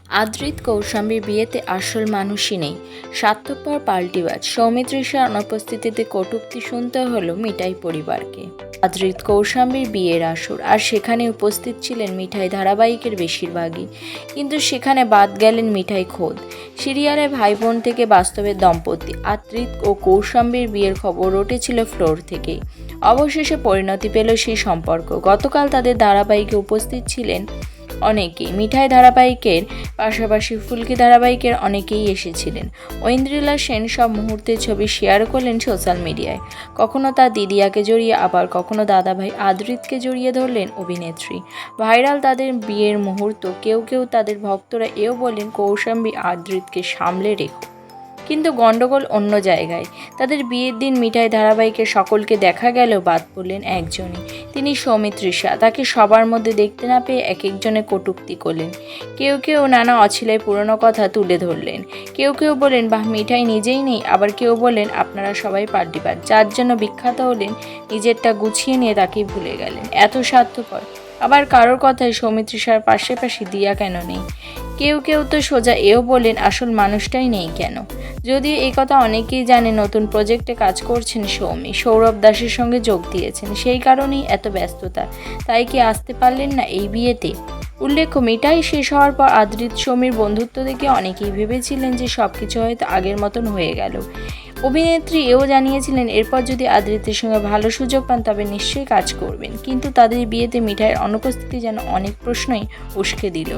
আদ্রিত কৌশাম্বীর বিয়েতে আসল মানুষই নেই, স্বার্থপর পাল্টিবাজ। সৌমিত্রিষার অনুপস্থিতিতে কটূক্তি শুনতে হলো মিঠাই পরিবারকে। আদ্রিত কৌশাম্বীর বিয়ের আসর, আর সেখানে উপস্থিত ছিলেন মিঠাই ধারাবাহিকের বেশিরভাগই, কিন্তু সেখানে বাদ গেলেন মিঠাই খোদ। সিরিয়ালে ভাই বোন থেকে বাস্তবের দম্পতি আদ্রিত ও কৌশাম্বীর বিয়ের খবর উঠেছিল ফ্লোর থেকেই। অবশেষে পরিণতি পেল সেই সম্পর্ক। গতকাল তাদের ধারাবাহিকে উপস্থিত ছিলেন অনেকেই। মিঠাই ধারাবাহিকের পাশাপাশি ফুলকি ধারাবাহিকের অনেকেই এসেছিলেন। ঐন্দ্রিলা সেন সব মুহূর্তের ছবি শেয়ার করলেন সোশ্যাল মিডিয়ায়। কখনো তার দিদিয়াকে জড়িয়ে, আবার কখনো দাদাভাই আদ্রিতকে জড়িয়ে ধরলেন অভিনেত্রী। ভাইরাল তাদের বিয়ের মুহূর্ত। কেউ কেউ তাদের ভক্তরা এও বলেন, কৌশাম্বী আদ্রিতকে সামলে রেখো। কিন্তু গণ্ডগোল অন্য জায়গায়। তাদের বিয়ের দিন মিঠাই ধারাবাহিকে সকলকে দেখা গেলেও বাদ পড়লেন একজনই, তিনি সৌমিত্রিষা। তাকে সবার মধ্যে দেখতে না পেয়ে এক একজনে কটূক্তি করলেন। কেউ কেউ নানা অছিলায় পুরনো কথা তুলে ধরলেন। কেউ কেউ বলেন, বাহ, মিঠাই নিজেই নেই। আবার কেউ বলেন, আপনারা সবাই পাল্টিবাজ। যার জন্য বিখ্যাত হলেন, নিজেরটা গুছিয়ে নিয়ে তাকেই ভুলে গেলেন। এত স্বার্থপর। আবার কারোর কথায় সৌমিত্রিষার পাশাপাশি দিয়া কেন নেই। কেউ কেউ তো সোজা এও বলেন, আসল মানুষটাই নেই কেন। যদিও এই কথা অনেকেই জানে, নতুন প্রজেক্টে কাজ করছেন সৌমি। সৌরভ দাসের সঙ্গে যোগ দিয়েছেন, সেই কারণেই এত ব্যস্ততা। তাই কি আসতে পারলেন না এই বিয়েতে? উল্লেখ্য, মিঠাই শেষ হওয়ার পর আদ্রিত সৌমির বন্ধুত্ব দেখে অনেকেই ভেবেছিলেন যে সবকিছু হয়তো আগের মতন হয়ে গেল। অভিনেত্রী এও জানিয়েছিলেন, এরপর যদি আদ্রিতের সঙ্গে ভালো সুযোগ পান তবে নিশ্চয়ই কাজ করবেন। কিন্তু তাদের বিয়েতে মিঠাইয়ের অনুপস্থিতি যেন অনেক প্রশ্নই উস্কে দিল।